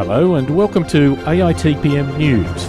Hello and welcome to AITPM News.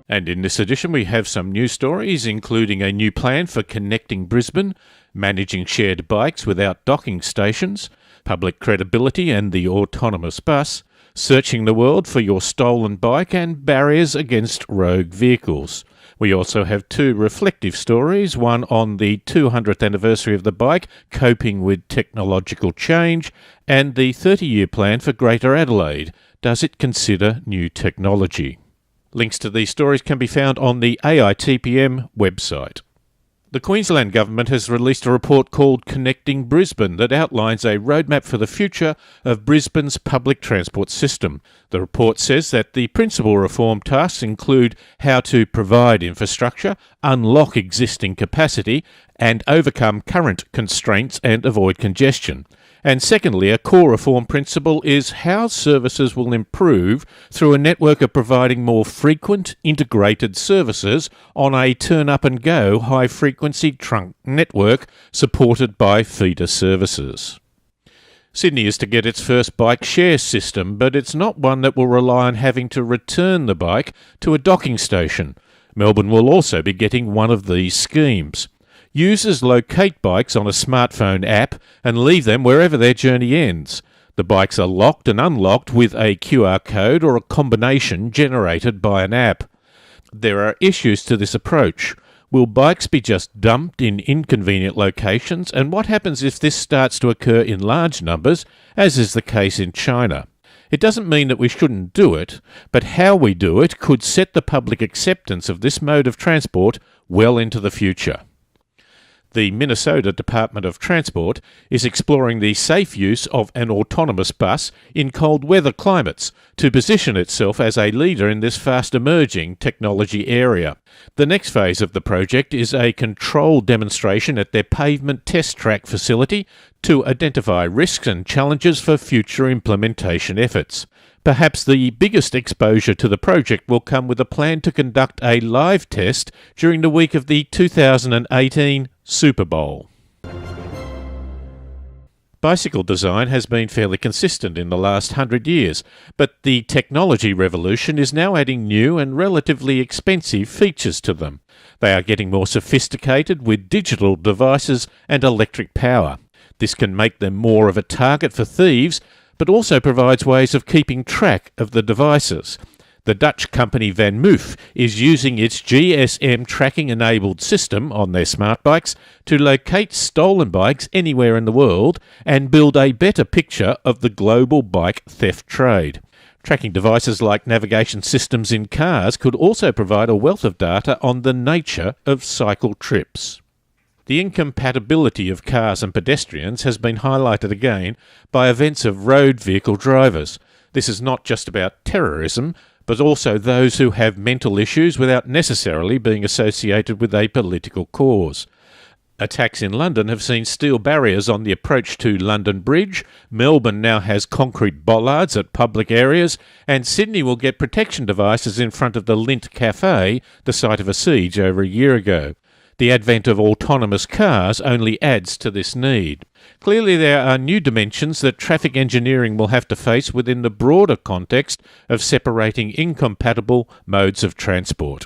And in this edition we have some news stories, including a new plan for Connecting Brisbane, managing shared bikes without docking stations, public credibility and the autonomous bus, searching the world for your stolen bike, and barriers against rogue vehicles. We also have two reflective stories, one on the 200th anniversary of the bike, coping with technological change, and the 30-year plan for Greater Adelaide. Does it consider new technology? Links to these stories can be found on the AITPM website. The Queensland Government has released a report called Connecting Brisbane that outlines a roadmap for the future of Brisbane's public transport system. The report says that the principal reform tasks include how to provide infrastructure, unlock existing capacity, and overcome current constraints and avoid congestion. And secondly, a core reform principle is how services will improve through a network of providing more frequent, integrated services on a turn-up-and-go high-frequency trunk network supported by feeder services. Sydney is to get its first bike share system, but it's not one that will rely on having to return the bike to a docking station. Melbourne will also be getting one of these schemes. Users locate bikes on a smartphone app and leave them wherever their journey ends. The bikes are locked and unlocked with a QR code or a combination generated by an app. There are issues to this approach. Will bikes be just dumped in inconvenient locations, and what happens if this starts to occur in large numbers, as is the case in China? It doesn't mean that we shouldn't do it, but how we do it could set the public acceptance of this mode of transport well into the future. The Minnesota Department of Transport is exploring the safe use of an autonomous bus in cold weather climates to position itself as a leader in this fast-emerging technology area. The next phase of the project is a controlled demonstration at their pavement test track facility to identify risks and challenges for future implementation efforts. Perhaps the biggest exposure to the project will come with a plan to conduct a live test during the week of the 2018 Super Bowl. Bicycle design has been fairly consistent in the last 100 years, but the technology revolution is now adding new and relatively expensive features to them. They are getting more sophisticated with digital devices and electric power. This can make them more of a target for thieves, but also provides ways of keeping track of the devices. The Dutch company Van Moof is using its GSM tracking-enabled system on their smart bikes to locate stolen bikes anywhere in the world and build a better picture of the global bike theft trade. Tracking devices like navigation systems in cars could also provide a wealth of data on the nature of cycle trips. The incompatibility of cars and pedestrians has been highlighted again by events of road vehicle drivers. This is not just about terrorism, but also those who have mental issues without necessarily being associated with a political cause. Attacks in London have seen steel barriers on the approach to London Bridge, Melbourne now has concrete bollards at public areas, and Sydney will get protection devices in front of the Lindt Cafe, the site of a siege over a year ago. The advent of autonomous cars only adds to this need. Clearly there are new dimensions that traffic engineering will have to face within the broader context of separating incompatible modes of transport.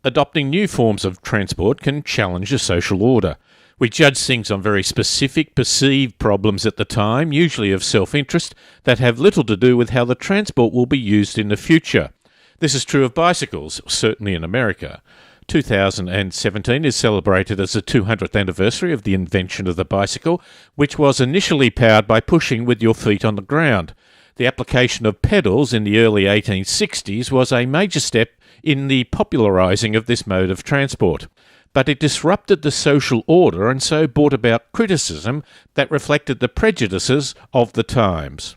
Adopting new forms of transport can challenge the social order. We judge things on very specific, perceived problems at the time, usually of self-interest, that have little to do with how the transport will be used in the future. This is true of bicycles, certainly in America. 2017 is celebrated as the 200th anniversary of the invention of the bicycle, which was initially powered by pushing with your feet on the ground. The application of pedals in the early 1860s was a major step in the popularising of this mode of transport. But it disrupted the social order and so brought about criticism that reflected the prejudices of the times.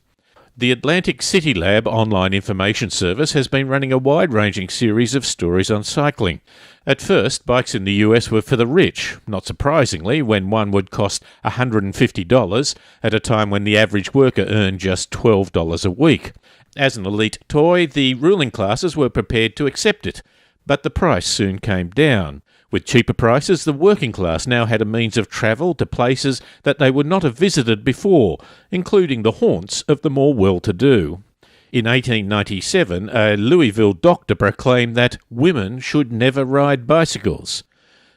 The Atlantic City Lab online information service has been running a wide-ranging series of stories on cycling. At first, bikes in the US were for the rich, not surprisingly, when one would cost $150 at a time when the average worker earned just $12 a week. As an elite toy, the ruling classes were prepared to accept it, but the price soon came down. With cheaper prices, the working class now had a means of travel to places that they would not have visited before, including the haunts of the more well-to-do. In 1897, a Louisville doctor proclaimed that women should never ride bicycles.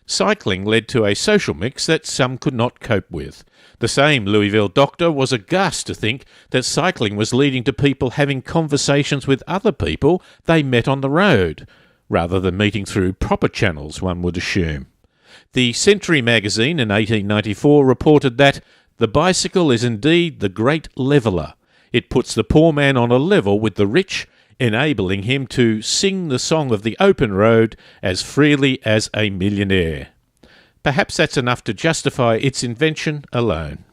Cycling led to a social mix that some could not cope with. The same Louisville doctor was aghast to think that cycling was leading to people having conversations with other people they met on the road, rather than meeting through proper channels, one would assume. The Century magazine in 1894 reported that the bicycle is indeed the great leveller. It puts the poor man on a level with the rich, enabling him to sing the song of the open road as freely as a millionaire. Perhaps that's enough to justify its invention alone.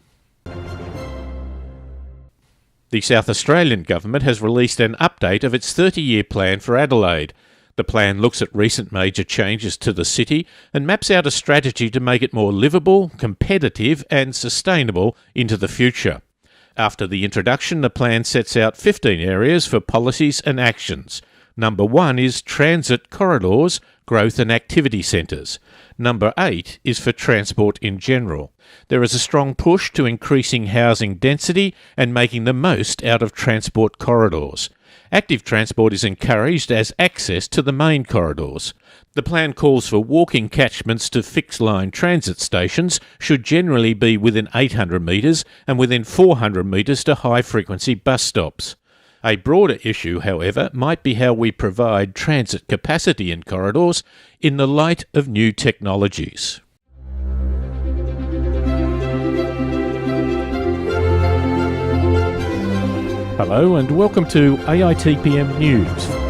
The South Australian government has released an update of its 30-year plan for Adelaide. The plan looks at recent major changes to the city and maps out a strategy to make it more livable, competitive and sustainable into the future. After the introduction, the plan sets out 15 areas for policies and actions. Number 1 is transit corridors, growth and activity centres. Number 8 is for transport in general. There is a strong push to increasing housing density and making the most out of transport corridors. Active transport is encouraged as access to the main corridors. The plan calls for walking catchments to fixed-line transit stations should generally be within 800 metres and within 400 metres to high-frequency bus stops. A broader issue, however, might be how we provide transit capacity in corridors in the light of new technologies. Hello and welcome to AITPM News.